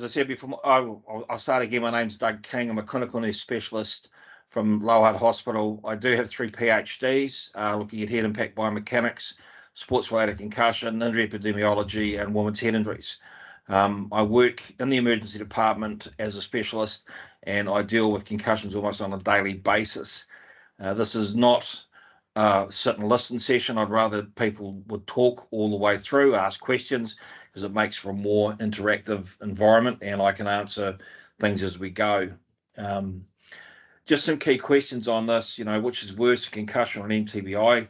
as I said before, I'll start again. My name's Doug King. I'm a clinical nurse specialist from Lower Hospital. I do have 3 PhDs, looking at head impact biomechanics, sports-related concussion, injury epidemiology, and women's head injuries. I work in the emergency department as a specialist, and I deal with concussions almost on a daily basis. This is not a sit and listen session. I'd rather people would talk all the way through, ask questions, because it makes for a more interactive environment, and I can answer things as we go. Just some key questions on this, which is worse, a concussion or an MTBI?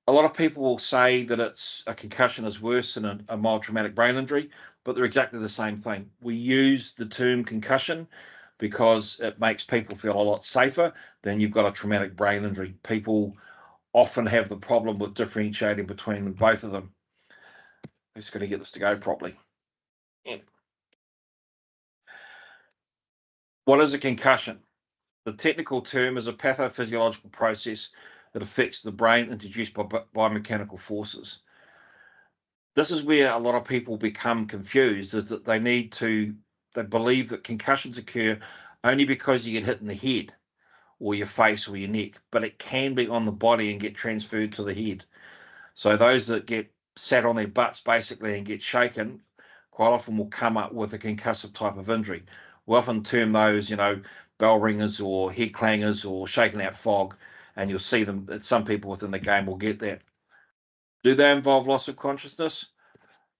A lot of people will say that a concussion is worse than a mild traumatic brain injury, but they're exactly the same thing. We use the term concussion because it makes people feel a lot safer than you've got a traumatic brain injury. People often have the problem with differentiating between both of them. I'm just going to get this to go properly. Yeah. What is a concussion? The technical term is a pathophysiological process that affects the brain induced by biomechanical forces. This is where a lot of people become confused, is that they believe that concussions occur only because you get hit in the head or your face or your neck, but it can be on the body and get transferred to the head. So those that get sat on their butts basically and get shaken quite often will come up with a concussive type of injury. We often term those, bell ringers or head clangers or shaking out fog, and you'll see them. Some people within the game will get that. Do they involve loss of consciousness?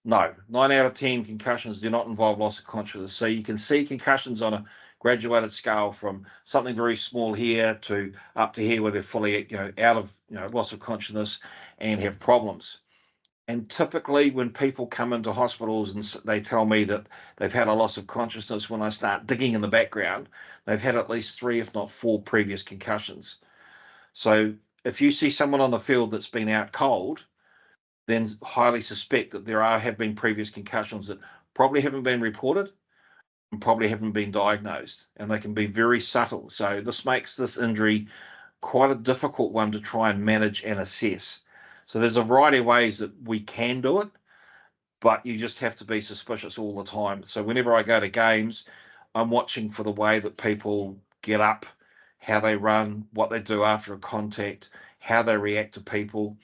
No. 9 out of 10 concussions do not involve loss of consciousness. So you can see concussions on a graduated scale from something very small here to up to here where they're fully out of loss of consciousness and have problems. And typically when people come into hospitals and they tell me that they've had a loss of consciousness, when I start digging in the background, they've had at least 3, if not 4 previous concussions. So if you see someone on the field that's been out cold, then highly suspect that there have been previous concussions that probably haven't been reported and probably haven't been diagnosed, and they can be very subtle. So this makes this injury quite a difficult one to try and manage and assess. So there's a variety of ways that we can do it, but you just have to be suspicious all the time. So whenever I go to games, I'm watching for the way that people get up, how they run, what they do after a contact, how they react to people.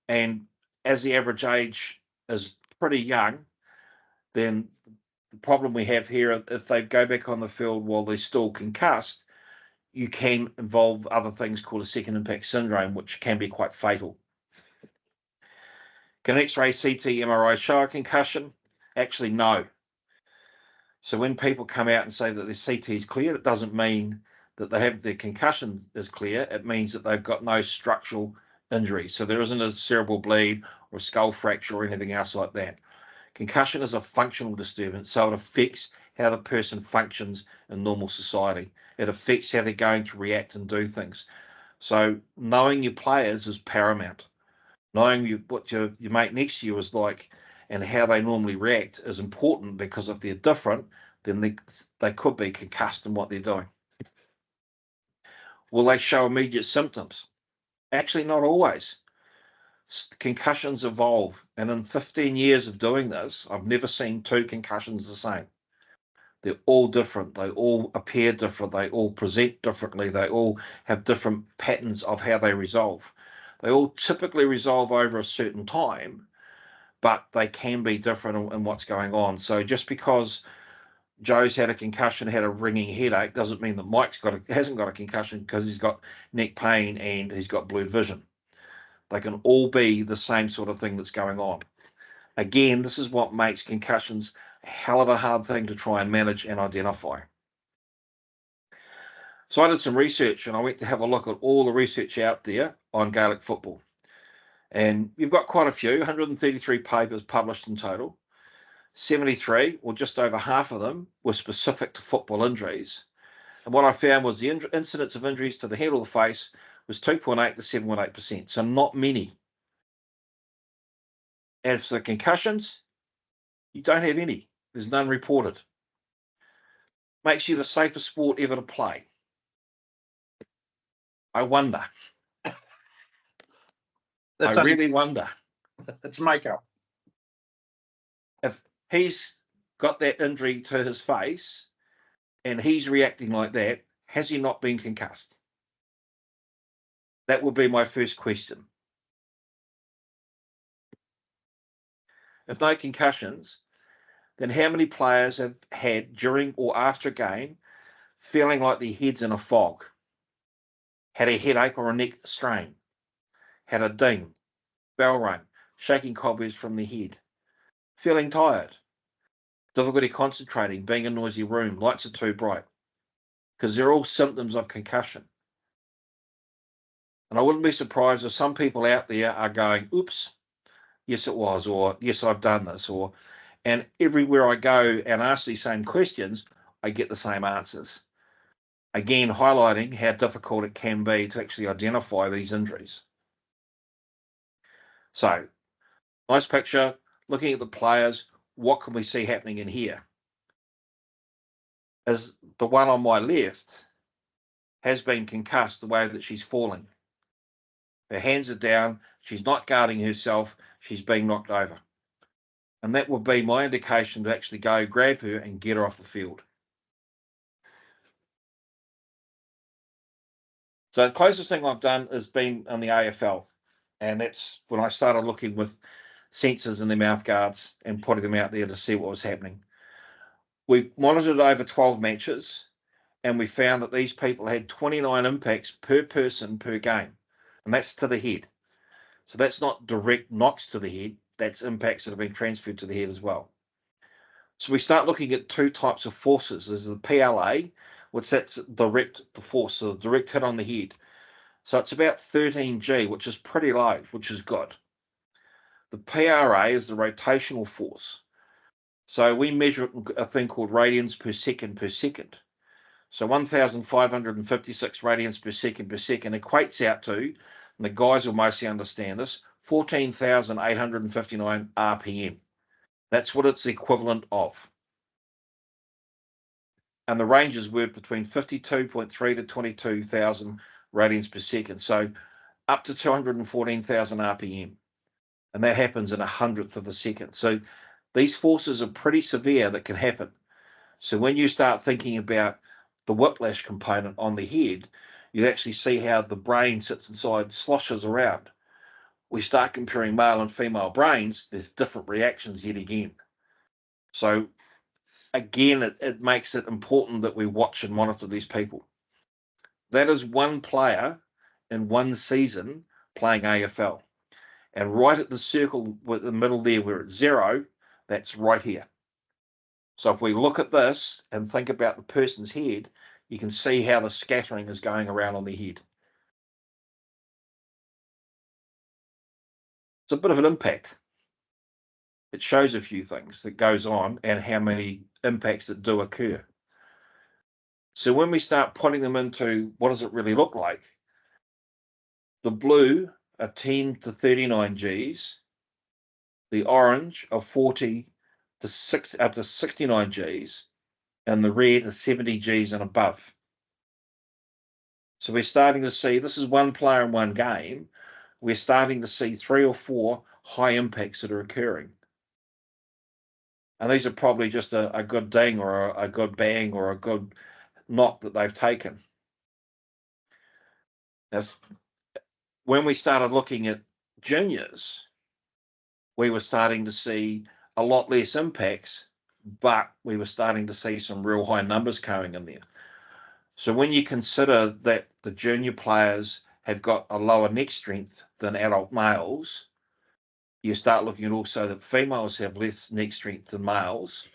And as the average age is pretty young, then the problem we have here, if they go back on the field while they're still concussed, you can involve other things called a second impact syndrome, which can be quite fatal. Can X-ray, CT, MRI show a concussion? Actually, no. So when people come out and say that their CT is clear, it doesn't mean that they have their concussion is clear. It means that they've got no structural injury. So there isn't a cerebral bleed or a skull fracture or anything else like that. Concussion is a functional disturbance, so it affects how the person functions in normal society. It affects how they're going to react and do things. So knowing your players is paramount. Knowing what your mate next to you is like and how they normally react is important, because if they're different, then they could be concussed in what they're doing. Will they show immediate symptoms? Actually, not always. Concussions evolve, and in 15 years of doing this, I've never seen 2 concussions the same. They're all different. They all appear different. They all present differently. They all have different patterns of how they resolve. They all typically resolve over a certain time, but they can be different in what's going on. So just because Joe's had a concussion, had a ringing headache, doesn't mean that Mike's hasn't got a concussion because he's got neck pain and he's got blurred vision. They can all be the same sort of thing that's going on. Again, this is what makes concussions a hell of a hard thing to try and manage and identify. So I did some research and I went to have a look at all the research out there on Gaelic football. And you've got quite a few, 133 papers published in total. 73, or just over half of them, were specific to football injuries. And what I found was the incidence of injuries to the head or the face was 2.8 to 7.8%, so not many. And for the concussions, you don't have any. There's none reported. Makes you the safest sport ever to play. I wonder. I really wonder. It's makeup. If he's got that injury to his face and he's reacting like that, has he not been concussed? That would be my first question. If no concussions, then how many players have had during or after a game feeling like their head's in a fog, had a headache or a neck strain, had a ding, bell ring, shaking cobwebs from their head, feeling tired, difficulty concentrating, being in a noisy room, lights are too bright, because they're all symptoms of concussion. And I wouldn't be surprised if some people out there are going, oops, yes it was, or yes I've done this, and everywhere I go and ask these same questions, I get the same answers. Again, highlighting how difficult it can be to actually identify these injuries. So, nice picture, looking at the players, what can we see happening in here? Is the one on my left has been concussed the way that she's falling. Her hands are down, she's not guarding herself, she's being knocked over. And that would be my indication to actually go grab her and get her off the field. So the closest thing I've done has been in the AFL. And that's when I started looking with sensors in the mouth guards and putting them out there to see what was happening. We monitored over 12 matches and we found that these people had 29 impacts per person per game. And that's to the head. So that's not direct knocks to the head, that's impacts that have been transferred to the head as well. So we start looking at two types of forces. There's the PLA, which that's direct the force, so direct hit on the head. So it's about 13G, which is pretty low, which is good. The PRA is the rotational force. So we measure a thing called radians per second per second. So 1,556 radians per second equates out to, and the guys will mostly understand this, 14,859 RPM. That's what it's the equivalent of. And the ranges were between 52.3 to 22,000 radians per second. So up to 214,000 RPM. And that happens in 100th of a second. So these forces are pretty severe that can happen. So when you start thinking about the whiplash component on the head, you actually see how the brain sits inside, sloshes around. We start comparing male and female brains, there's different reactions yet again. So again, it makes it important that we watch and monitor these people. That is one player in one season playing AFL. And right at the circle with the middle there where it's 0, that's right here. So if we look at this and think about the person's head, you can see how the scattering is going around on the head. It's a bit of an impact. It shows a few things that goes on and how many impacts that do occur. So when we start putting them into what does it really look like, the blue are 10 to 39 Gs, the orange are 40 to 69 Gs, and the red is 70 Gs and above. So we're starting to see, this is one player in one game, we're starting to see 3 or 4 high impacts that are occurring. And these are probably just a good ding or a good bang or a good knock that they've taken. That's when we started looking at juniors, we were starting to see a lot less impacts, but we were starting to see some real high numbers going in there. So when you consider that the junior players have got a lower neck strength than adult males, you start looking at also that females have less neck strength than males,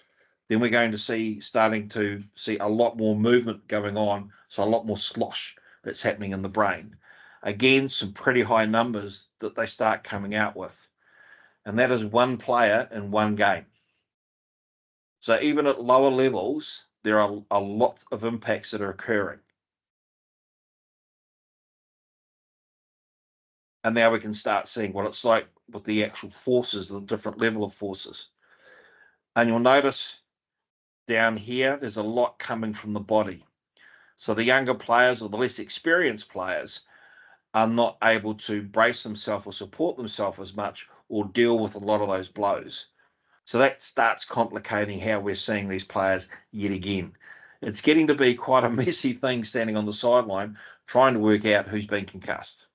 then we're going to starting to see a lot more movement going on, so a lot more slosh that's happening in the brain. Again, some pretty high numbers that they start coming out with. And that is one player in one game. So even at lower levels, there are a lot of impacts that are occurring. And now we can start seeing what it's like with the actual forces, the different level of forces. And you'll notice down here, there's a lot coming from the body. So the younger players or the less experienced players are not able to brace themselves or support themselves as much or deal with a lot of those blows. So that starts complicating how we're seeing these players yet again. It's getting to be quite a messy thing standing on the sideline trying to work out who's been concussed.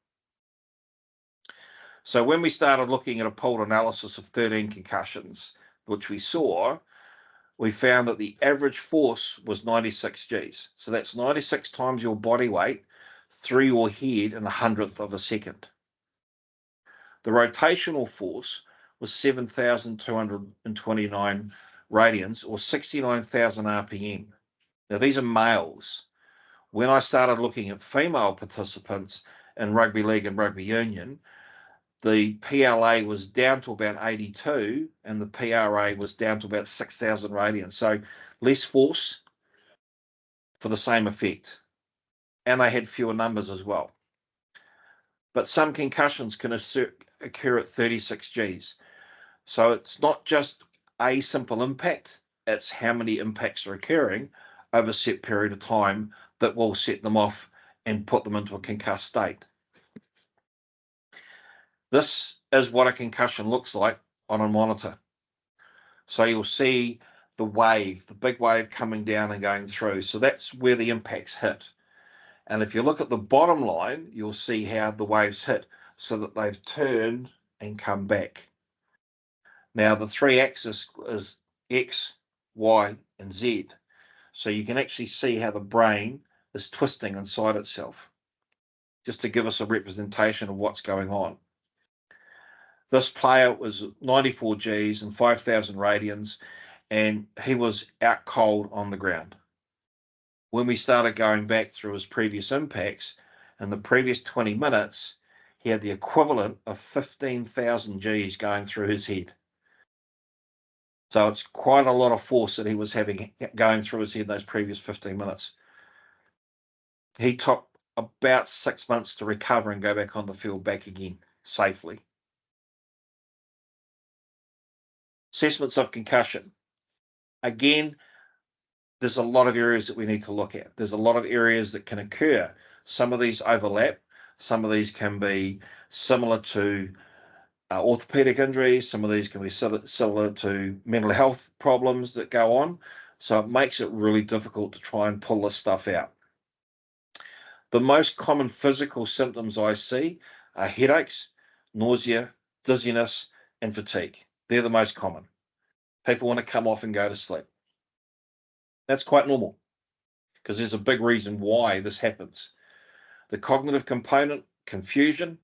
So when we started looking at a pooled analysis of 13 concussions, which we saw, we found that the average force was 96 Gs. So that's 96 times your body weight through your head in a hundredth of a second. The rotational force was 7,229 radians, or 69,000 RPM. Now, these are males. When I started looking at female participants in rugby league and rugby union, the PLA was down to about 82 and the PRA was down to about 6,000 radians. So less force for the same effect. And they had fewer numbers as well. But some concussions can occur at 36 Gs. So it's not just a simple impact, it's how many impacts are occurring over a set period of time that will set them off and put them into a concussed state. This is what a concussion looks like on a monitor. So you'll see the wave, the big wave coming down and going through. So that's where the impacts hit. And if you look at the bottom line, you'll see how the waves hit so that they've turned and come back. Now the three axis is X, Y, and Z. So you can actually see how the brain is twisting inside itself, just to give us a representation of what's going on. This player was 94 Gs and 5,000 radians, and he was out cold on the ground. When we started going back through his previous impacts, in the previous 20 minutes, he had the equivalent of 15,000 Gs going through his head. So it's quite a lot of force that he was having going through his head those previous 15 minutes. He took about 6 months to recover and go back on the field back again safely. Assessments of concussion. Again, there's a lot of areas that we need to look at. There's a lot of areas that can occur. Some of these overlap. Some of these can be similar to orthopedic injuries. Some of these can be similar to mental health problems that go on. So it makes it really difficult to try and pull this stuff out. The most common physical symptoms I see are headaches, nausea, dizziness, and fatigue. They're the most common. People want to come off and go to sleep. That's quite normal because there's a big reason why this happens. The cognitive component, confusion,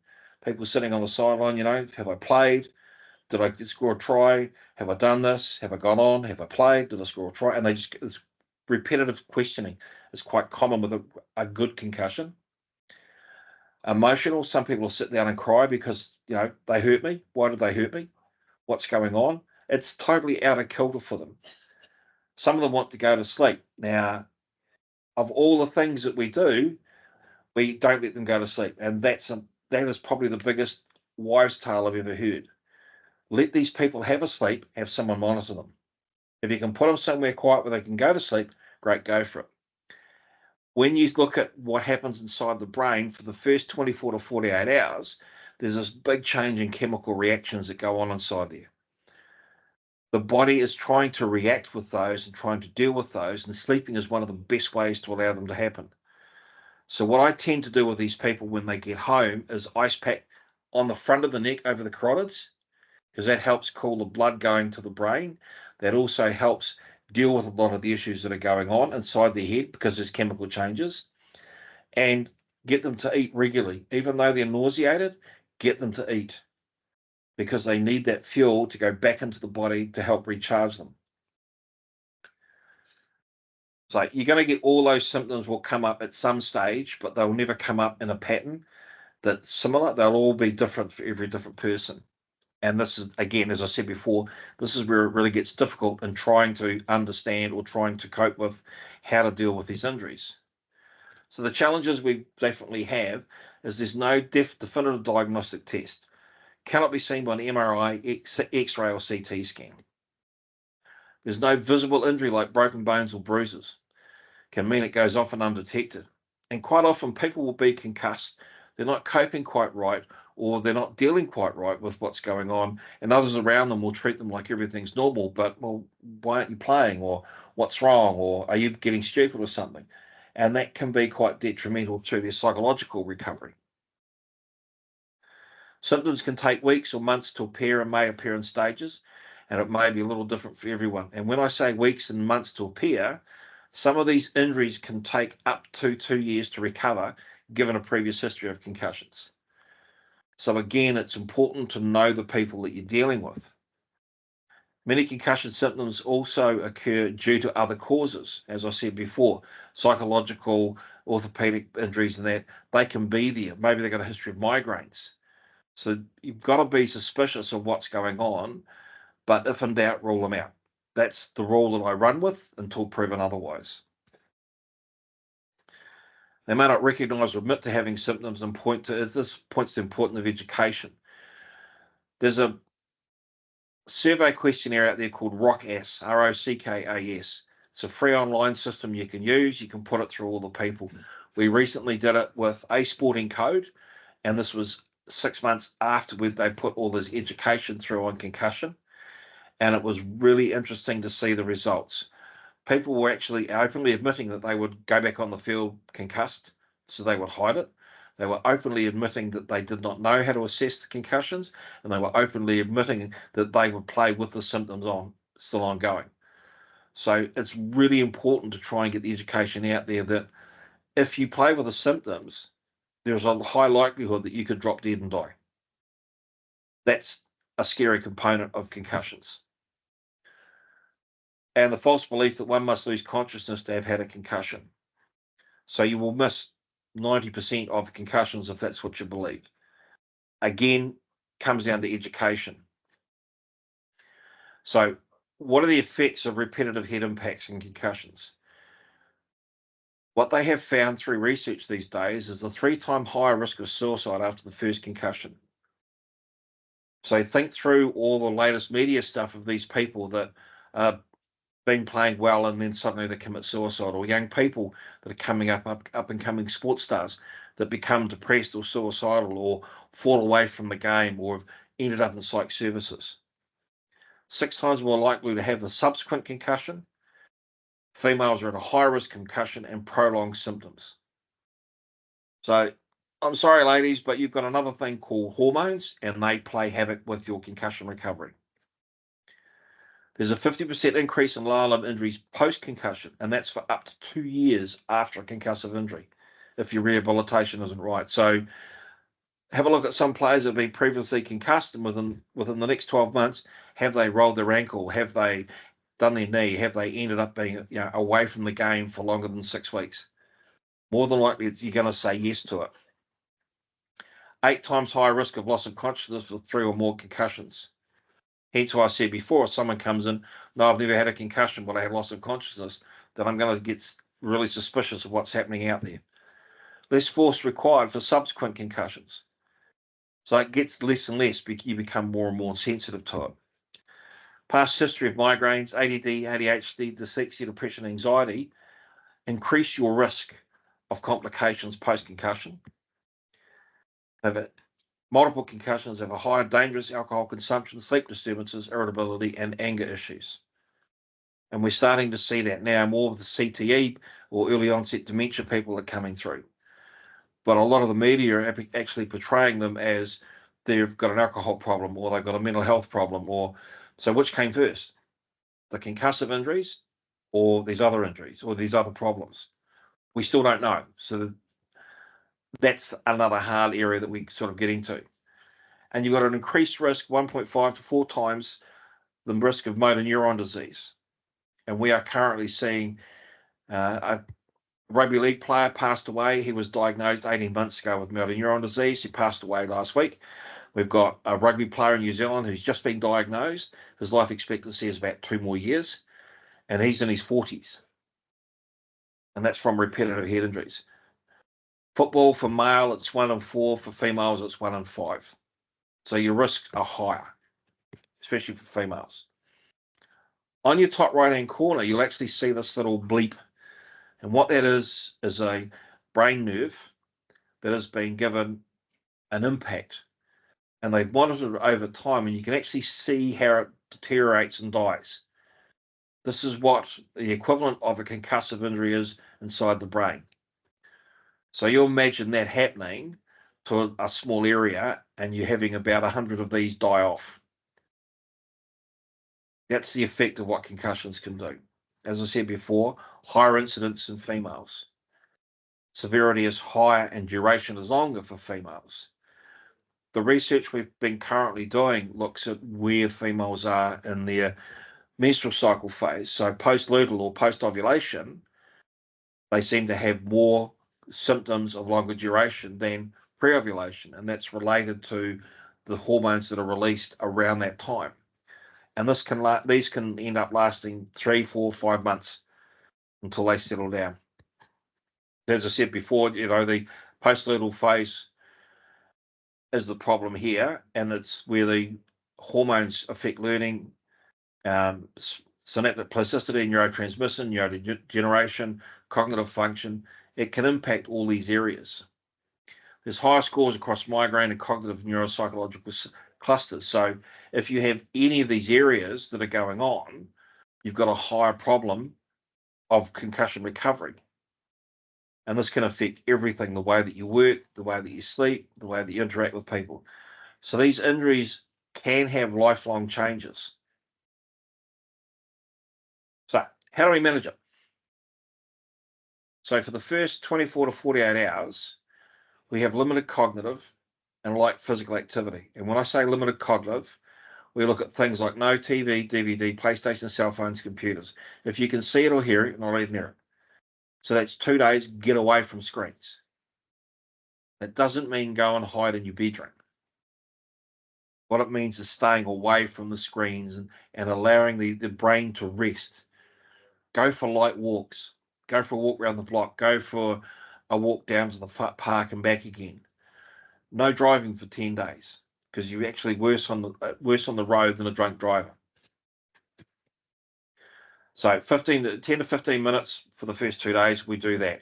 people sitting on the sideline, have I played? Did I score a try? Have I done this? Have I gone on? Have I played? Did I score a try? And it's repetitive questioning is quite common with a good concussion. Emotional, some people will sit down and cry because, they hurt me. Why did they hurt me? What's going on? It's totally out of kilter for them. Some of them want to go to sleep. Now, of all the things that we do, we don't let them go to sleep. And that is probably the biggest wives' tale I've ever heard. Let these people have a sleep, have someone monitor them. If you can put them somewhere quiet where they can go to sleep, great, go for it. When you look at what happens inside the brain for the first 24 to 48 hours, there's this big change in chemical reactions that go on inside there. The body is trying to react with those and trying to deal with those, and sleeping is one of the best ways to allow them to happen. So what I tend to do with these people when they get home is ice pack on the front of the neck over the carotids, because that helps cool the blood going to the brain. That also helps deal with a lot of the issues that are going on inside their head because there's chemical changes, and get them to eat regularly. Even though they're nauseated, get them to eat because they need that fuel to go back into the body to help recharge them. So you're going to get all those symptoms will come up at some stage, but they'll never come up in a pattern that's similar. They'll all be different for every different person. And this is, again, as I said before, this is where it really gets difficult in trying to understand or trying to cope with how to deal with these injuries. So the challenges we definitely have is there's no definitive diagnostic test. Cannot be seen by an MRI, X-ray, or CT scan. There's no visible injury like broken bones or bruises. Can mean it goes off and undetected. And quite often people will be concussed. They're not coping quite right, or they're not dealing quite right with what's going on, and others around them will treat them like everything's normal, but, well, why aren't you playing, or what's wrong, or are you getting stupid or something? And that can be quite detrimental to their psychological recovery. Symptoms can take weeks or months to appear and may appear in stages, and it may be a little different for everyone. And when I say weeks and months to appear, some of these injuries can take up to 2 years to recover, given a previous history of concussions. So again, it's important to know the people that you're dealing with. Many concussion symptoms also occur due to other causes, as I said before, psychological, orthopedic injuries, and that they can be there. Maybe they've got a history of migraines. So you've got to be suspicious of what's going on, but if in doubt, rule them out. That's the rule that I run with until proven otherwise. They may not recognise or admit to having symptoms and this points to the importance of education. There's a survey questionnaire out there called ROCKAS, ROCKAS. It's a free online system you can use. You can put it through all the people. We recently did it with a sporting code, and this was 6 months after they put all this education through on concussion, and it was really interesting to see the results. People were actually openly admitting that they would go back on the field concussed, so they would hide it. They were openly admitting that they did not know how to assess the concussions, and they were openly admitting that they would play with the symptoms still ongoing. So it's really important to try and get the education out there that if you play with the symptoms, there's a high likelihood that you could drop dead and die. That's a scary component of concussions. And the false belief that one must lose consciousness to have had a concussion. So you will miss 90% of the concussions if that's what you believe. Again, comes down to education. So what are the effects of repetitive head impacts and concussions? What they have found through research these days is a 3-time higher risk of suicide after the first concussion. So think through all the latest media stuff of these people that are been playing well and then suddenly they commit suicide, or young people that are coming up and coming sports stars that become depressed or suicidal or fall away from the game or have ended up in psych services. 6 times more likely to have the subsequent concussion. Females are at a higher risk of concussion and prolonged symptoms. So I'm sorry, ladies, but you've got another thing called hormones, and they play havoc with your concussion recovery. There's a 50% increase in lower limb injuries post-concussion, and that's for up to 2 years after a concussive injury, if your rehabilitation isn't right. So have a look at some players that have been previously concussed, and within the next 12 months, have they rolled their ankle? Have they done their knee? Have they ended up being away from the game for longer than 6 weeks? More than likely, you're going to say yes to it. 8 times higher risk of loss of consciousness with 3 or more concussions. Hence why I said before, if someone comes in, no, I've never had a concussion, but I had loss of consciousness, then I'm going to get really suspicious of what's happening out there. Less force required for subsequent concussions. So it gets less and less, you become more and more sensitive to it. Past history of migraines, ADD, ADHD, dyslexia, depression, anxiety increase your risk of complications post-concussion. Multiple concussions have a higher dangerous alcohol consumption, sleep disturbances, irritability, and anger issues. And we're starting to see that now more with the CTE or early onset dementia people are coming through. But a lot of the media are actually portraying them as they've got an alcohol problem or they've got a mental health problem. So which came first? The concussive injuries or these other injuries or these other problems? We still don't know. So that's another hard area that we sort of get into. And you've got an increased risk, 1.5 to 4 times the risk of motor neuron disease. And we are currently seeing a rugby league player passed away. He was diagnosed 18 months ago with motor neuron disease. He passed away last week. We've got a rugby player in New Zealand who's just been diagnosed. His life expectancy is about 2 more years, and he's in his 40s. And that's from repetitive head injuries. Football for male, it's 1 in 4. For females, it's 1 in 5. So your risks are higher, especially for females. On your top right-hand corner, you'll actually see this little bleep. And what that is a brain nerve that has been given an impact. and they've monitored it over time, and you can actually see how it deteriorates and dies. This is what the equivalent of a concussive injury is inside the brain. So you imagine that happening to a small area, and you're having about 100 of these die off. That's the effect of what concussions can do. As I said before, higher incidence in females. Severity is higher and duration is longer for females. The research we've been currently doing looks at where females are in their menstrual cycle phase. So post-luteal or post-ovulation, they seem to have more symptoms of longer duration than pre-ovulation, and that's related to the hormones that are released around that time. And these can end up lasting 3, 4, 5 months until they settle down. As I said before, the post-luteal phase is the problem here, and it's where the hormones affect learning, synaptic plasticity, neurotransmission, neurodegeneration, cognitive function. It can impact all these areas. There's higher scores across migraine and cognitive neuropsychological clusters. So if you have any of these areas that are going on, you've got a higher problem of concussion recovery. And this can affect everything, the way that you work, the way that you sleep, the way that you interact with people. So these injuries can have lifelong changes. So how do we manage it? So for the first 24 to 48 hours, we have limited cognitive and light physical activity. And when I say limited cognitive, we look at things like no TV, DVD, PlayStation, cell phones, computers. If you can see it or hear it, not even near it. So that's 2 days, get away from screens. That doesn't mean go and hide in your bedroom. What it means is staying away from the screens and allowing the brain to rest. Go for light walks. Go for a walk around the block. Go for a walk down to the park and back again. No driving for 10 days because you're actually worse on the road than a drunk driver. So 10 to 15 minutes for the first 2 days, we do that.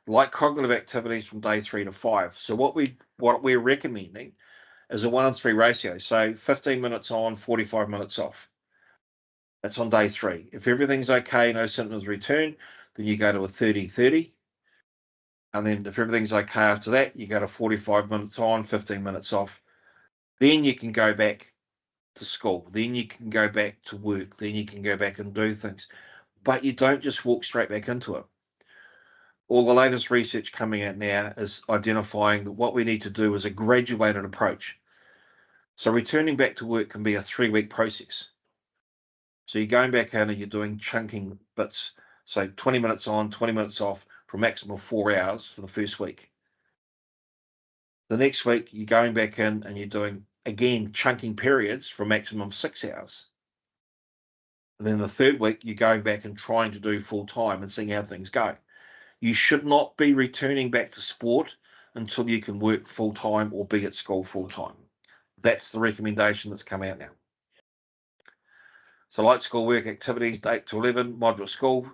Light cognitive activities from day 3 to 5. So what we're recommending is a 1:3 ratio. So 15 minutes on, 45 minutes off. That's on day 3. If everything's okay, no symptoms return, then you go to a 30-30. And then if everything's okay after that, you go to 45 minutes on, 15 minutes off. Then you can go back to school. Then you can go back to work. Then you can go back and do things. But you don't just walk straight back into it. All the latest research coming out now is identifying that what we need to do is a graduated approach. So returning back to work can be a 3-week process. So you're going back in and you're doing chunking bits. So 20 minutes on, 20 minutes off for a maximum of 4 hours for the first week. The next week, you're going back in and you're doing, again, chunking periods for a maximum of 6 hours. And then the third week, you're going back and trying to do full time and seeing how things go. You should not be returning back to sport until you can work full time or be at school full time. That's the recommendation that's come out now. So light school work activities, 8 to 11, moderate school,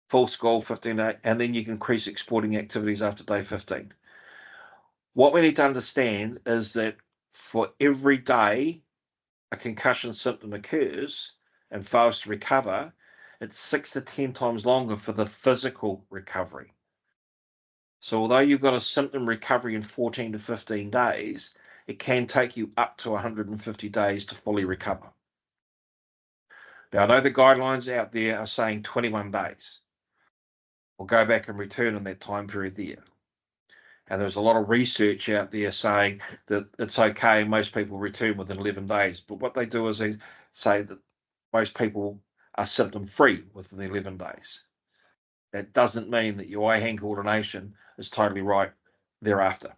full school, 15 to 8, and then you can increase sporting activities after day 15. What we need to understand is that for every day a concussion symptom occurs and fails to recover, it's 6 to 10 times longer for the physical recovery. So although you've got a symptom recovery in 14 to 15 days, it can take you up to 150 days to fully recover. Now, I know the guidelines out there are saying 21 days. We'll go back and return in that time period there. And there's a lot of research out there saying that it's okay, most people return within 11 days. But what they do is they say that most people are symptom-free within the 11 days. That doesn't mean that your eye-hand coordination is totally right thereafter.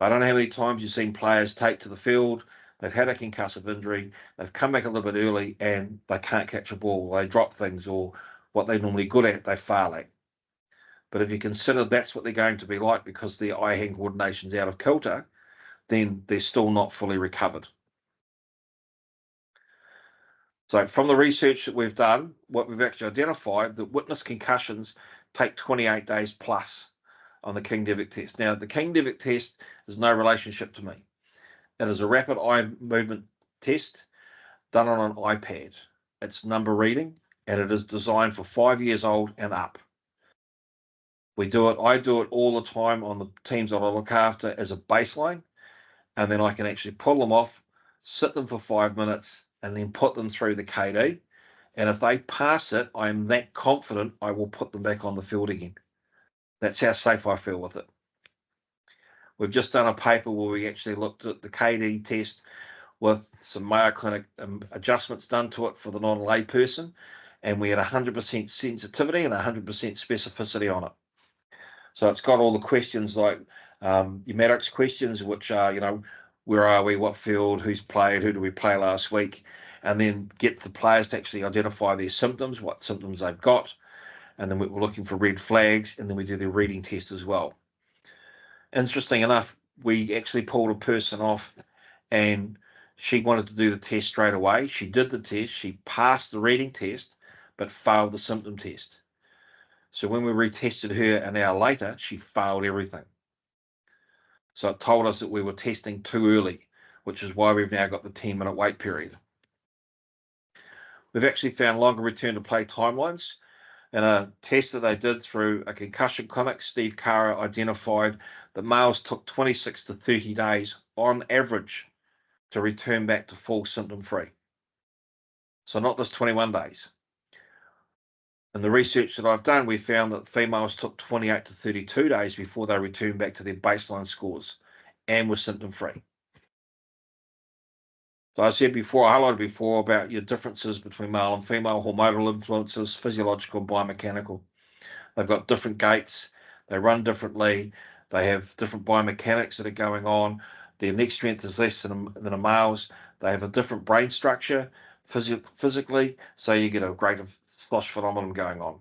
I don't know how many times you've seen players take to the field, they've had a concussive injury, they've come back a little bit early and they can't catch a ball, they drop things, or what they're normally good at, they fail at. But if you consider that's what they're going to be like because their eye-hand coordination's out of kilter, then they're still not fully recovered. So from the research that we've done, what we've actually identified, that witness concussions take 28 days plus on the King-Devitt test. Now, the King-Devitt test is no relationship to me. It is a rapid eye movement test done on an iPad. It's number reading, and it is designed for 5 years old and up. I do it all the time on the teams that I look after as a baseline, and then I can actually pull them off, sit them for 5 minutes, and then put them through the KD. And if they pass it, I am that confident I will put them back on the field again. That's how safe I feel with it. We've just done a paper where we actually looked at the KD test with some Mayo Clinic adjustments done to it for the non-lay person, and we had 100% sensitivity and 100% specificity on it. So it's got all the questions like your Maddox questions, which are, where are we, what field, who's played, who do we play last week, and then get the players to actually identify their symptoms, what symptoms they've got, and then we're looking for red flags, and then we do the reading test as well. Interesting enough, we actually pulled a person off, and she wanted to do the test straight away. She did the test, she passed the reading test, but failed the symptom test. So when we retested her an hour later, she failed everything. So it told us that we were testing too early, which is why we've now got the 10-minute wait period. We've actually found longer return to play timelines. In a test that they did through a concussion clinic, Steve Carr identified that males took 26 to 30 days on average to return back to full symptom-free. So not this 21 days. In the research that I've done, we found that females took 28 to 32 days before they returned back to their baseline scores and were symptom-free. So I said before, I highlighted before about your differences between male and female, hormonal influences, physiological and biomechanical. They've got different gaits, they run differently, they have different biomechanics that are going on, their neck strength is less than a male's, they have a different brain structure physically, so you get a greater slosh phenomenon going on.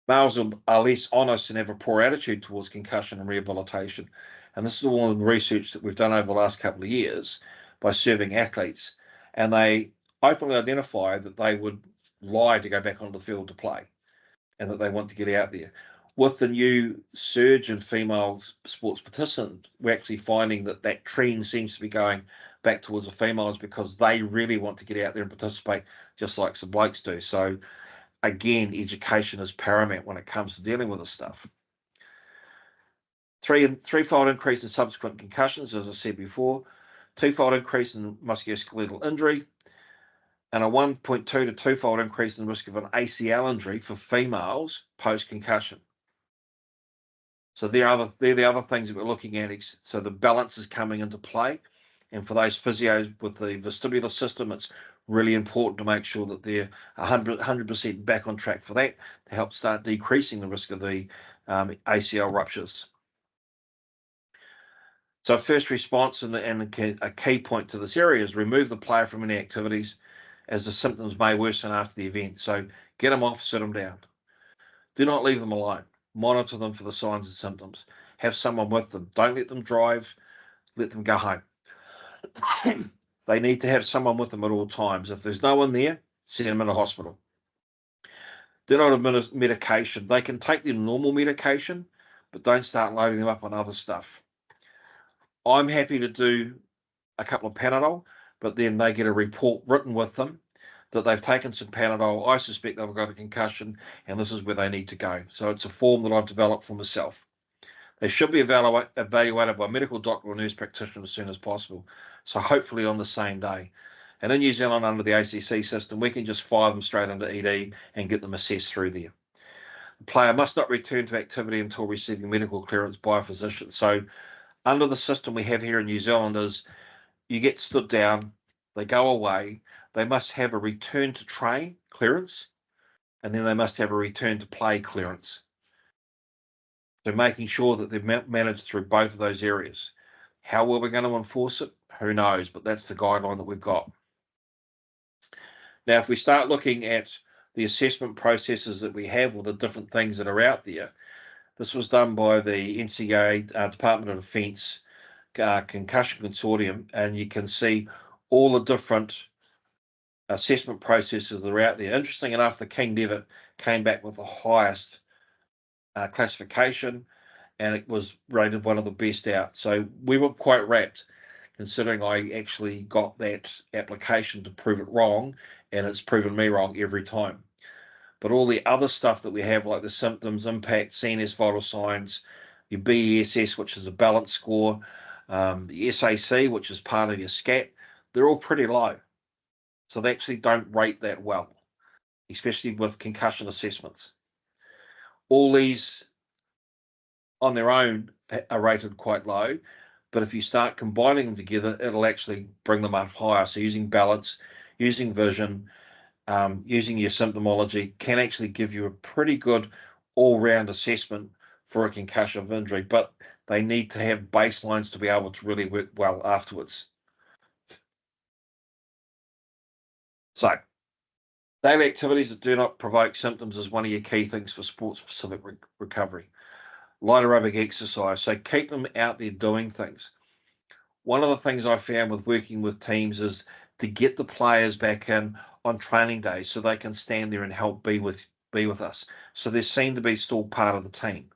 Males are less honest and have a poor attitude towards concussion and rehabilitation. And this is all in the research that we've done over the last couple of years by surveying athletes. And they openly identify that they would lie to go back onto the field to play and that they want to get out there. With the new surge in female sports participants, we're actually finding that that trend seems to be going back towards the females because they really want to get out there and participate just like some blokes do. So again, education is paramount when it comes to dealing with this stuff. Threefold increase in subsequent concussions, as I said before, twofold increase in musculoskeletal injury, and a 1.2 to twofold increase in the risk of an ACL injury for females post-concussion. So they're the other things that we're looking at. So the balance is coming into play. And for those physios with the vestibular system, it's really important to make sure that they're 100% back on track for that to help start decreasing the risk of the ACL ruptures. So first response and a key point to this area is remove the player from any activities as the symptoms may worsen after the event. So get them off, sit them down. Do not leave them alone. Monitor them for the signs and symptoms. Have someone with them. Don't let them drive. Let them go home. They need to have someone with them at all times. If there's no one there, send them in a hospital. Do not administer medication. They can take their normal medication, but don't start loading them up on other stuff. I'm happy to do a couple of Panadol, but then they get a report written with them that they've taken some Panadol. I suspect they've got a concussion, and this is where they need to go. So it's a form that I've developed for myself. They should be evaluated by a medical doctor or nurse practitioner as soon as possible. So hopefully on the same day. And in New Zealand, under the ACC system, we can just fire them straight into ED and get them assessed through there. The player must not return to activity until receiving medical clearance by a physician. So under the system we have here in New Zealand is you get stood down, they go away, they must have a return to train clearance, and then they must have a return to play clearance. So making sure that they're managed through both of those areas. How well we're going to enforce it, who knows, but that's the guideline that we've got. Now, if we start looking at the assessment processes that we have or the different things that are out there, this was done by the NCAA Department of Defence Concussion Consortium, and you can see all the different assessment processes that are out there. Interesting enough, the King-Devitt came back with the highest classification, and it was rated one of the best out. So we were quite rapt, considering I actually got that application to prove it wrong, and it's proven me wrong every time. But all the other stuff that we have, like the symptoms, impact, CNS vital signs, your BESS, which is a balance score, the SAC, which is part of your SCAT, they're all pretty low. So they actually don't rate that well, especially with concussion assessments. All these on their own are rated quite low, but if you start combining them together, it'll actually bring them up higher. So using balance, using vision, using your symptomology can actually give you a pretty good all-round assessment for a concussion injury, but they need to have baselines to be able to really work well afterwards. So daily activities that do not provoke symptoms is one of your key things for sport-specific recovery. Light aerobic exercise, so keep them out there doing things. One of the things I found with working with teams is to get the players back in on training days so they can stand there and help be with us. So they're seen to be still part of the team.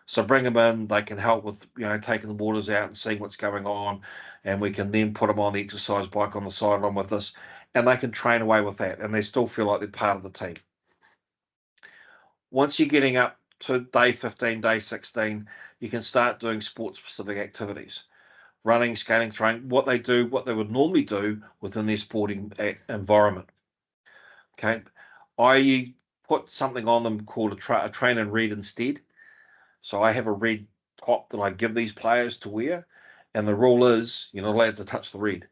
So bring them in, they can help with, taking the waters out and seeing what's going on, and we can then put them on the exercise bike on the sideline with us, and they can train away with that, and they still feel like they're part of the team. Once you're getting up to day 15, day 16, you can start doing sport-specific activities. Running, skating, throwing, what they would normally do within their sporting environment. Okay, I put something on them called a train and read instead. So I have a red top that I give these players to wear, and the rule is you're not allowed to touch the red.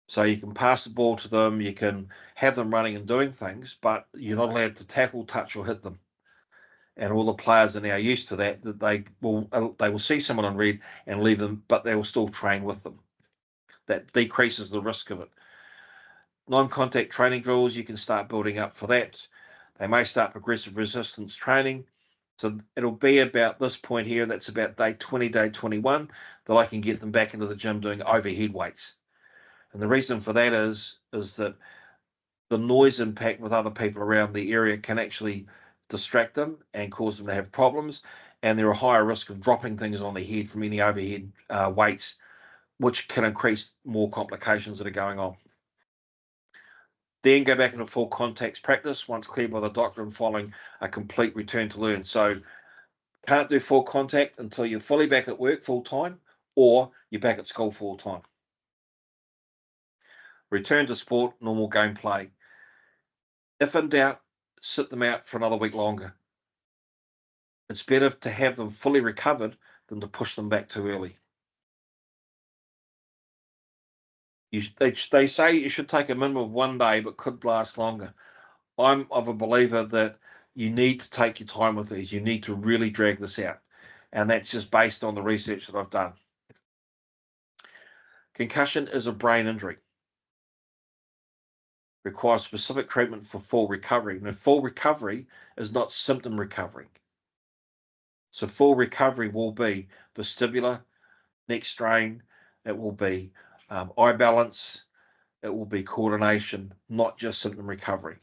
So you can pass the ball to them, you can have them running and doing things, but you're not allowed to tackle, touch, or hit them. And all the players are now used to that they will see someone on red and leave them, but they will still train with them. That decreases the risk of it. Non-contact training drills, you can start building up for that. They may start progressive resistance training. So it'll be about this point here, that's about day 20, day 21, that I can get them back into the gym doing overhead weights. And the reason for that is that the noise impact with other people around the area can actually distract them and cause them to have problems. And they're a higher risk of dropping things on their head from any overhead weights, which can increase more complications that are going on. Then go back into full contacts practice once cleared by the doctor and following a complete return to learn. So can't do full contact until you're fully back at work full time or you're back at school full time. Return to sport, normal gameplay. If in doubt, sit them out for another week longer. It's better to have them fully recovered than to push them back too early. They say you should take a minimum of 1 day, but could last longer. I'm of a believer that you need to take your time with these. You need to really drag this out. And that's just based on the research that I've done. Concussion is a brain injury. Requires specific treatment for full recovery. Now, full recovery is not symptom recovery. So full recovery will be vestibular, neck strain, it will be eye balance, it will be coordination, not just symptom recovery.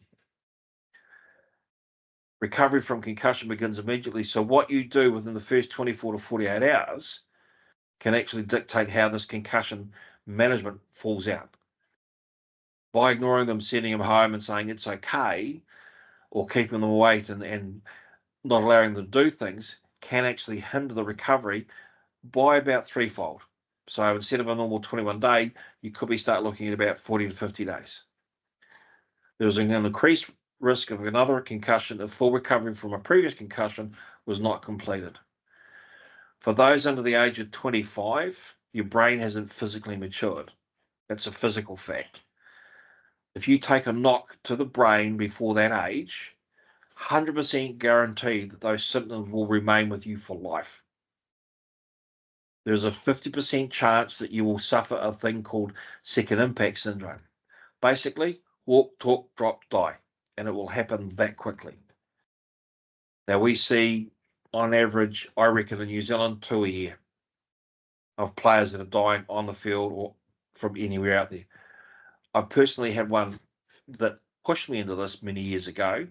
Recovery from concussion begins immediately. So what you do within the first 24 to 48 hours can actually dictate how this concussion management falls out. By ignoring them, sending them home and saying it's okay, or keeping them awake and not allowing them to do things, can actually hinder the recovery by about threefold. So instead of a normal 21 day, you could be start looking at about 40 to 50 days. There's an increased risk of another concussion if full recovery from a previous concussion was not completed. For those under the age of 25, your brain hasn't physically matured. That's a physical fact. If you take a knock to the brain before that age, 100% guaranteed that those symptoms will remain with you for life. There's a 50% chance that you will suffer a thing called second impact syndrome. Basically, walk, talk, drop, die, and it will happen that quickly. Now, we see, on average, I reckon in New Zealand, 2 a year of players that are dying on the field or from anywhere out there. I've personally had one that pushed me into this many years ago,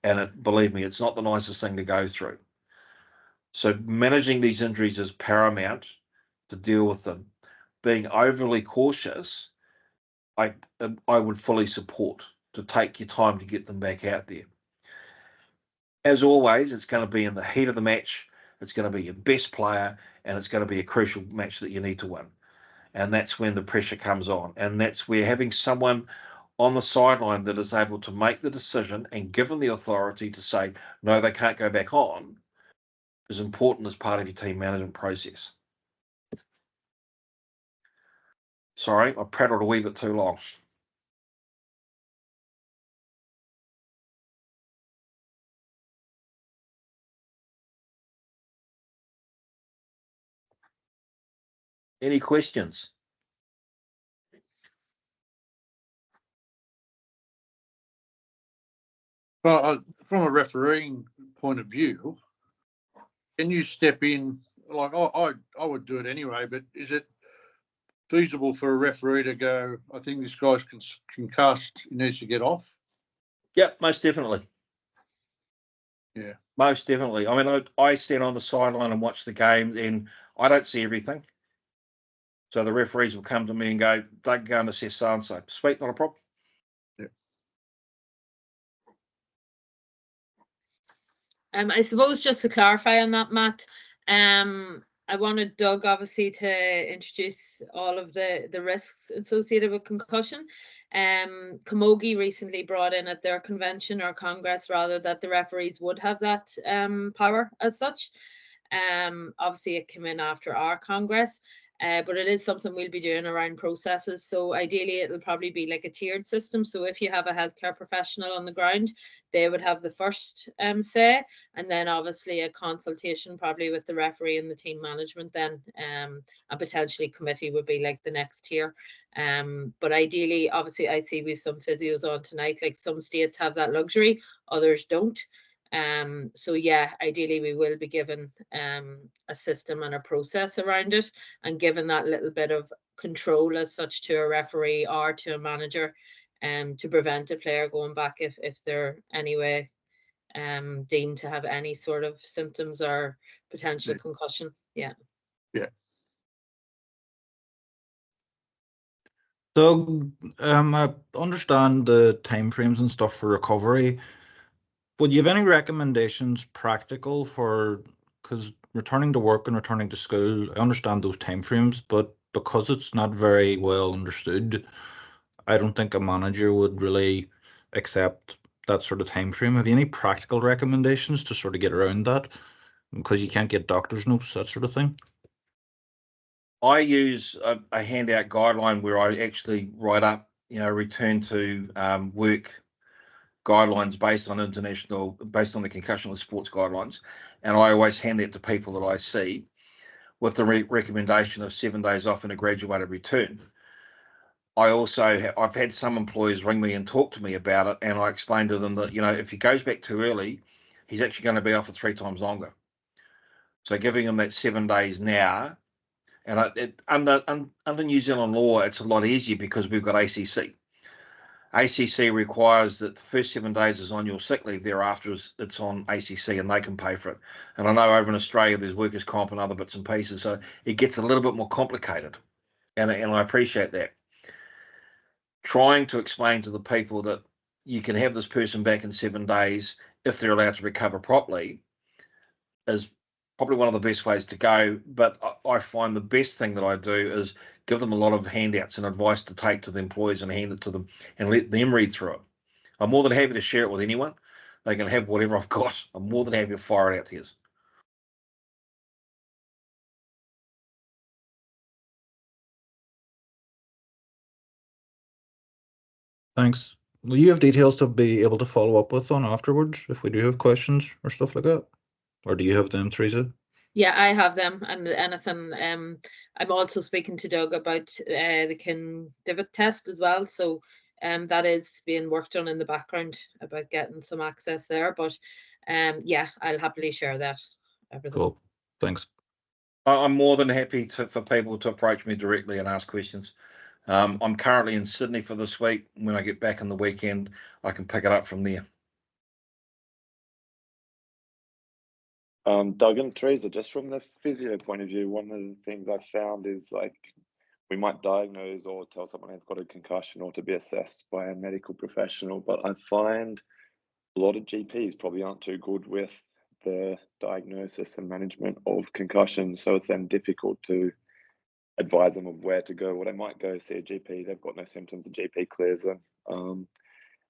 And believe me, it's not the nicest thing to go through. So managing these injuries is paramount to deal with them. Being overly cautious, I would fully support to take your time to get them back out there. As always, it's going to be in the heat of the match. It's going to be your best player, and it's going to be a crucial match that you need to win. And that's when the pressure comes on. And that's where having someone on the sideline that is able to make the decision and given the authority to say, no, they can't go back on, is important as part of your team management process. Sorry, I prattled a wee bit too long. Any questions? Well, from a refereeing point of view, can you step in? Like I would do it anyway, but is it feasible for a referee to go, I think this guy's concussed, he needs to get off? Yep, most definitely. Yeah. Most definitely. I mean, I stand on the sideline and watch the game, and I don't see everything. So the referees will come to me and go, Doug, go and assess so-and-so. Sweet, not a problem. Yeah. I suppose just to clarify on that, Matt, I wanted Doug obviously to introduce all of the risks associated with concussion. Camogie recently brought in at their convention or congress rather that the referees would have that power as such. Obviously it came in after our congress. But it is something we'll be doing around processes. So ideally, it'll probably be like a tiered system. So if you have a healthcare professional on the ground, they would have the first say, and then obviously a consultation probably with the referee and the team management then, and potentially committee would be like the next tier. But ideally, obviously, I see with some physios on tonight, like some states have that luxury, others don't. So yeah, ideally we will be given a system and a process around it, and given that little bit of control as such to a referee or to a manager, to prevent a player going back if they're anyway deemed to have any sort of symptoms or potential concussion. Yeah. Yeah. Doug, I understand the timeframes and stuff for recovery. Would you have any recommendations practical for, because returning to work and returning to school, I understand those timeframes, but because it's not very well understood, I don't think a manager would really accept that sort of timeframe. Have you any practical recommendations to sort of get around that? Because you can't get doctor's notes, that sort of thing. I use a handout guideline where I actually write up, return to work guidelines based on the concussion sports guidelines, and I always hand that to people that I see with the recommendation of 7 days off and a graduated return. I've had some employers ring me and talk to me about it, and I explain to them that if he goes back too early, he's actually going to be off for 3 times longer. So giving him that 7 days now, and under New Zealand law, it's a lot easier because we've got ACC. ACC requires that the first 7 days is on your sick leave. Thereafter, it's on ACC, and they can pay for it. And I know over in Australia, there's workers' comp and other bits and pieces, so it gets a little bit more complicated. And I appreciate that. Trying to explain to the people that you can have this person back in 7 days if they're allowed to recover properly is probably one of the best ways to go. But I find the best thing that I do is give them a lot of handouts and advice to take to the employees and hand it to them and let them read through it. I'm more than happy to share it with anyone. They can have whatever I've got. I'm more than happy to fire it out to you. Thanks. Will you have details to be able to follow up with on afterwards if we do have questions or stuff like that? Or do you have them, Teresa? Yeah, I have them, and anything. I'm also speaking to Doug about the Kindivit test as well. So that is being worked on in the background about getting some access there. But yeah, I'll happily share that. Everything. Cool. Thanks. I'm more than happy for people to approach me directly and ask questions. I'm currently in Sydney for this week. When I get back on the weekend, I can pick it up from there. Doug and Teresa, just from the physio point of view, one of the things I found is like we might diagnose or tell someone they've got a concussion or to be assessed by a medical professional, but I find a lot of GPs probably aren't too good with the diagnosis and management of concussions, so it's then difficult to advise them of where to go. Well, they might go see a GP, they've got no symptoms, the GP clears them.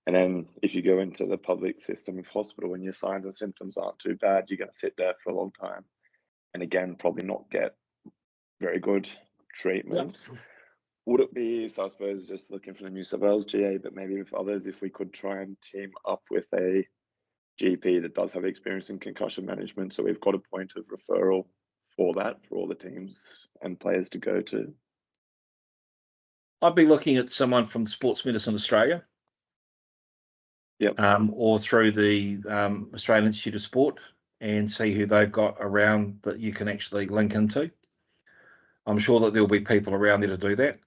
And then if you go into the public system of hospital and your signs and symptoms aren't too bad, you're going to sit there for a long time. And again, probably not get very good treatment. Yep. Would it be, so I suppose, just looking for the New South Wales GA, but maybe with others, if we could try and team up with a GP that does have experience in concussion management, so we've got a point of referral for that, for all the teams and players to go to? I'd be looking at someone from Sports Medicine Australia. Yep. Or through the Australian Institute of Sport, and see who they've got around that you can actually link into. I'm sure that there'll be people around there to do that.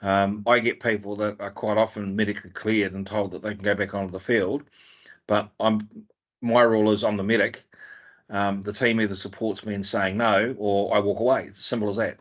I get people that are quite often medically cleared and told that they can go back onto the field, but my rule is I'm the medic. The team either supports me in saying no, or I walk away. It's as simple as that.